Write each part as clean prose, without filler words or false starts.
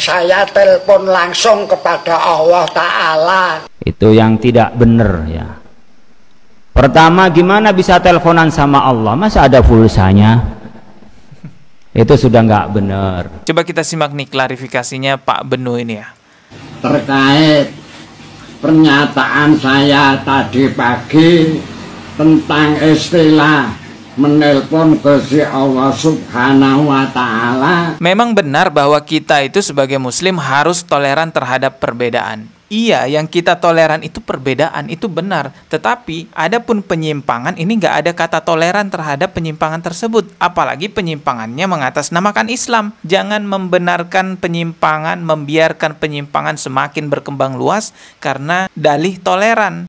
saya telepon langsung kepada Allah Ta'ala. Itu yang tidak benar ya. Pertama, gimana bisa teleponan sama Allah? Masa ada pulsanya? Itu sudah nggak benar. Coba kita simak nih klarifikasinya Pak Benu ini ya. Terkait pernyataan saya tadi pagi tentang istilah menelpon Gusti Allah Subhanahu wa Ta'ala. Memang benar bahwa kita itu sebagai muslim harus toleran terhadap perbedaan. Iya, yang kita toleran itu perbedaan, itu benar. Tetapi adapun penyimpangan, ini nggak ada kata toleran terhadap penyimpangan tersebut. Apalagi penyimpangannya mengatasnamakan Islam. Jangan membenarkan penyimpangan, membiarkan penyimpangan semakin berkembang luas karena dalih toleran.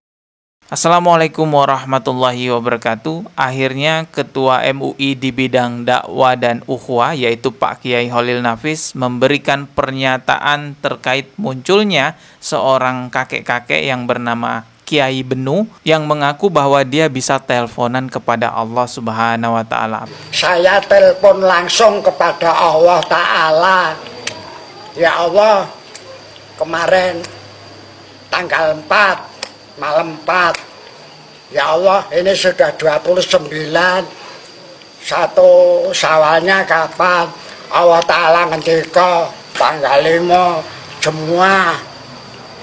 Assalamualaikum warahmatullahi wabarakatuh. Akhirnya Ketua MUI di bidang dakwah dan ukhuwah, yaitu Pak Kiai Khalil Nafis, memberikan pernyataan terkait munculnya seorang kakek-kakek yang bernama Kiai Benu yang mengaku bahwa dia bisa teleponan kepada Allah Subhanahu wa Ta'ala. Saya telepon langsung kepada Allah Ta'ala. Ya Allah, kemarin tanggal 4 malam 4, ya Allah, ini sudah 29, satu Syawalnya kapan? Allah Ta'ala ngendika tanggal 5 semua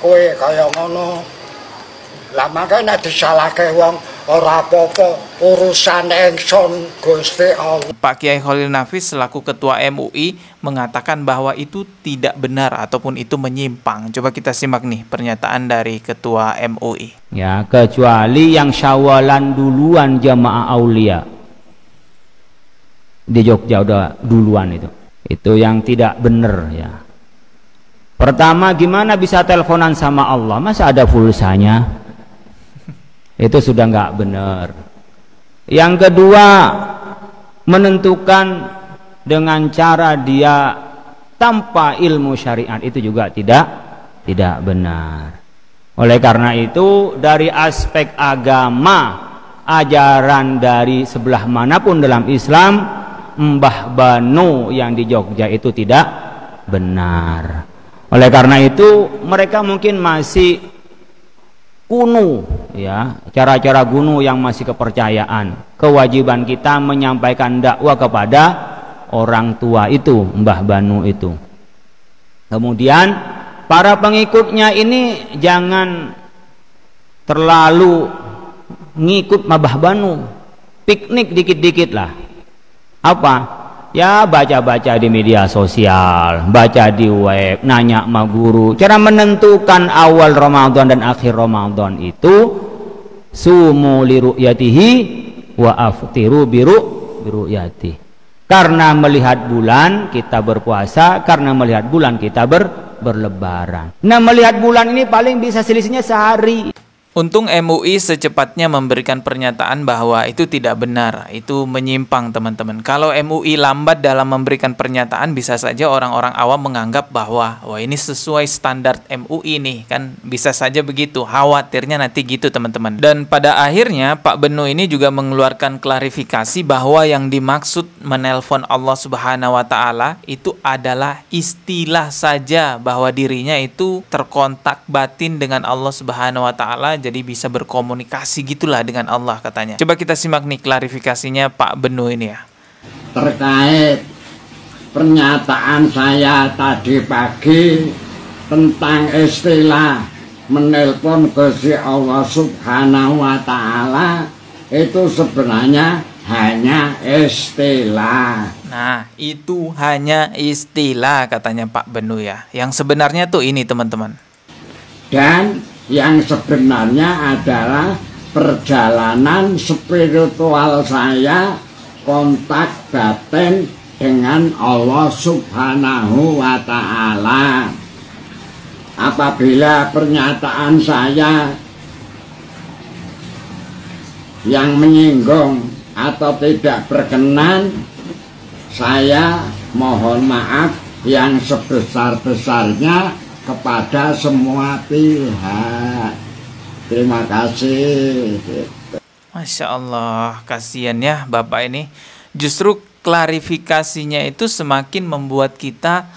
kue kaya ngono. Lah makanya disalahke wong ora apa-apa, urusan ingsun Gusti Allah. Pak Kiai Khalil Nafis selaku Ketua MUI mengatakan bahwa itu tidak benar ataupun itu menyimpang. Coba kita simak nih pernyataan dari Ketua MUI. Ya, kecuali yang Syawalan duluan jamaah aulia. Di Jogja udah duluan itu. Itu yang tidak benar ya. Pertama, gimana bisa teleponan sama Allah? Masa ada pulsanya? Itu sudah nggak benar. Yang kedua, menentukan dengan cara dia tanpa ilmu syariat, itu juga tidak benar. Oleh karena itu, dari aspek agama, ajaran dari sebelah manapun dalam Islam, Mbah Banu yang di Jogja itu tidak benar. Oleh karena itu, mereka mungkin masih kuno ya, cara-cara kuno yang masih kepercayaan. Kewajiban kita menyampaikan dakwah kepada orang tua itu, Mbah Banu itu. Kemudian para pengikutnya ini jangan terlalu ngikut Mbah Banu, piknik dikit-dikit lah. Apa? Ya baca-baca di media sosial, baca di web, nanya sama guru. Cara menentukan awal Ramadan dan akhir Ramadan itu sumu li ru'yatihi wa aftiru bi ru'yatihi. Karena melihat bulan kita berpuasa, karena melihat bulan kita berlebaran. Nah, melihat bulan ini paling bisa selisihnya sehari. Untung MUI secepatnya memberikan pernyataan bahwa itu tidak benar, itu menyimpang teman-teman. Kalau MUI lambat dalam memberikan pernyataan, bisa saja orang-orang awam menganggap bahwa wah ini sesuai standar MUI nih, kan bisa saja begitu, khawatirnya nanti gitu teman-teman. Dan pada akhirnya Pak Benu ini juga mengeluarkan klarifikasi bahwa yang dimaksud menelpon Allah Subhanahu wa Ta'ala itu adalah istilah saja, bahwa dirinya itu terkontak batin dengan Allah Subhanahu wa Ta'ala, jadi bisa berkomunikasi gitulah dengan Allah katanya. Coba kita simak nih klarifikasinya Pak Benu ini ya. Terkait pernyataan saya tadi pagi tentang istilah menelpon Gusti Allah Subhanahu wa Ta'ala, itu sebenarnya hanya istilah. Nah, itu hanya istilah katanya Pak Benu ya. Yang sebenarnya tuh ini teman-teman. Dan yang sebenarnya adalah perjalanan spiritual saya, kontak batin dengan Allah Subhanahu wa Ta'ala. Apabila pernyataan saya yang menyinggung atau tidak berkenan, saya mohon maaf yang sebesar-besarnya kepada semua pihak. Terima kasih. Masya Allah, kasihan ya Bapak ini. Justru klarifikasinya itu semakin membuat kita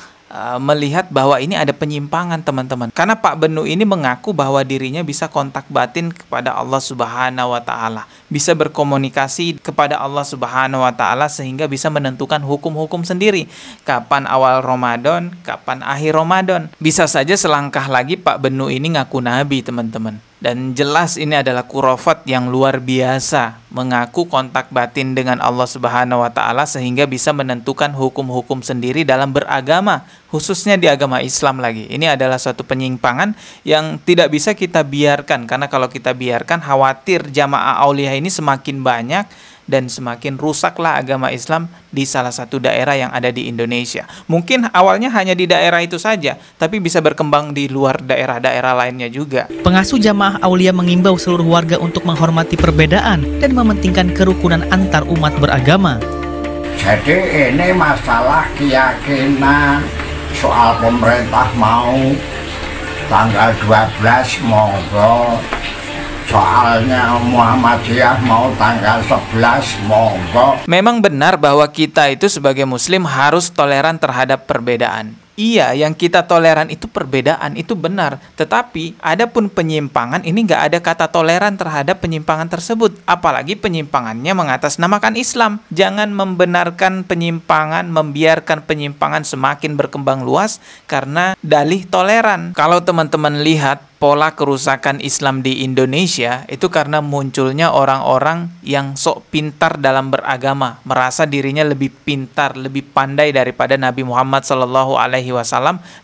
melihat bahwa ini ada penyimpangan, teman-teman. Karena Pak Benu ini mengaku bahwa dirinya bisa kontak batin kepada Allah Subhanahu wa taala, bisa berkomunikasi kepada Allah Subhanahu wa taala sehingga bisa menentukan hukum-hukum sendiri. Kapan awal Ramadan, kapan akhir Ramadan. Bisa saja selangkah lagi Pak Benu ini ngaku nabi, teman-teman. Dan jelas ini adalah khurafat yang luar biasa, mengaku kontak batin dengan Allah Subhanahu wa taala sehingga bisa menentukan hukum-hukum sendiri dalam beragama, khususnya di agama Islam lagi. Ini adalah suatu penyimpangan yang tidak bisa kita biarkan, karena kalau kita biarkan khawatir jamaah aulia ini semakin banyak dan semakin rusaklah agama Islam di salah satu daerah yang ada di Indonesia. Mungkin awalnya hanya di daerah itu saja, tapi bisa berkembang di luar daerah-daerah lainnya juga. Pengasuh jamaah aulia mengimbau seluruh warga untuk menghormati perbedaan dan mementingkan kerukunan antar umat beragama. Jadi ini masalah keyakinan, soal pemerintah mau tanggal 12 monggo, soalnya Muhammadiyah mau tanggal 11 monggo. Memang benar bahwa kita itu sebagai muslim harus toleran terhadap perbedaan. Iya, yang kita toleran itu perbedaan, itu benar. Tetapi, adapun penyimpangan, ini nggak ada kata toleran terhadap penyimpangan tersebut. Apalagi penyimpangannya mengatasnamakan Islam. Jangan membenarkan penyimpangan, membiarkan penyimpangan semakin berkembang luas karena dalih toleran. Kalau teman-teman lihat pola kerusakan Islam di Indonesia, itu karena munculnya orang-orang yang sok pintar dalam beragama, merasa dirinya lebih pintar, lebih pandai daripada Nabi Muhammad SAW,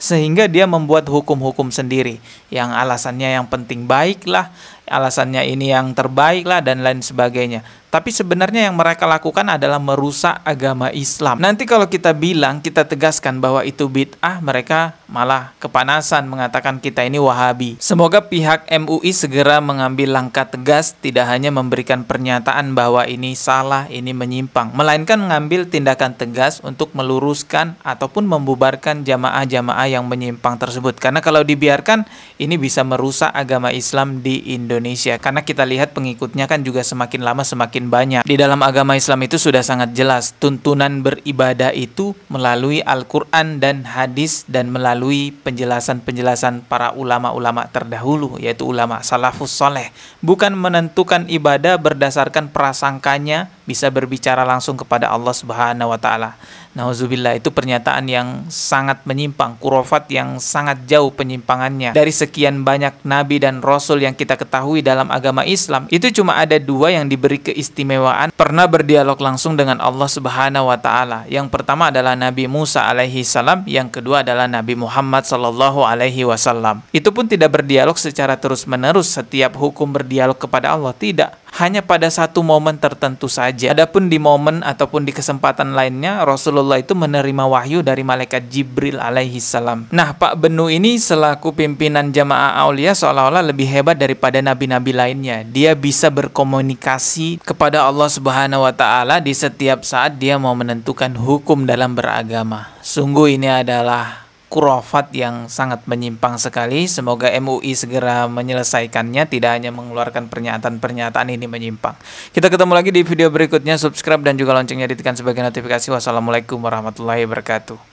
sehingga dia membuat hukum-hukum sendiri yang alasannya yang penting baiklah, alasannya ini yang terbaik lah, dan lain sebagainya. Tapi sebenarnya yang mereka lakukan adalah merusak agama Islam. Nanti kalau kita bilang, kita tegaskan bahwa itu bid'ah, mereka malah kepanasan mengatakan kita ini Wahabi. Semoga pihak MUI segera mengambil langkah tegas, tidak hanya memberikan pernyataan bahwa ini salah, ini menyimpang, melainkan mengambil tindakan tegas untuk meluruskan ataupun membubarkan jamaah-jamaah yang menyimpang tersebut. Karena kalau dibiarkan, ini bisa merusak agama Islam di Indonesia. Karena kita lihat pengikutnya kan juga semakin lama semakin banyak. Di dalam agama Islam itu sudah sangat jelas, tuntunan beribadah itu melalui Al-Quran dan hadis dan melalui penjelasan-penjelasan para ulama-ulama terdahulu, yaitu ulama salafus soleh. Bukan menentukan ibadah berdasarkan prasangkanya, bisa berbicara langsung kepada Allah Subhanahu wa taala. Nauzubillah, itu pernyataan yang sangat menyimpang, khurafat yang sangat jauh penyimpangannya. Dari sekian banyak nabi dan rasul yang kita ketahui dalam agama Islam, itu cuma ada 2 yang diberi keistimewaan pernah berdialog langsung dengan Allah Subhanahu wa taala. Yang pertama adalah Nabi Musa alaihi salam, yang kedua adalah Nabi Muhammad sallallahu alaihi wasallam. Itu pun tidak berdialog secara terus-menerus, setiap hukum berdialog kepada Allah, tidak. Hanya pada satu momen tertentu saja. Adapun di momen ataupun di kesempatan lainnya, Rasulullah itu menerima wahyu dari malaikat Jibril alaihi salam. Nah, Pak Benu ini selaku pimpinan jamaah aulia seolah-olah lebih hebat daripada nabi-nabi lainnya. Dia bisa berkomunikasi kepada Allah Subhanahu wa taala di setiap saat dia mau menentukan hukum dalam beragama. Sungguh ini adalah khurafat yang sangat menyimpang sekali. Semoga MUI segera menyelesaikannya, tidak hanya mengeluarkan pernyataan-pernyataan ini menyimpang. Kita ketemu lagi di video berikutnya. Subscribe dan juga loncengnya ditekan sebagai notifikasi. Wassalamualaikum warahmatullahi wabarakatuh.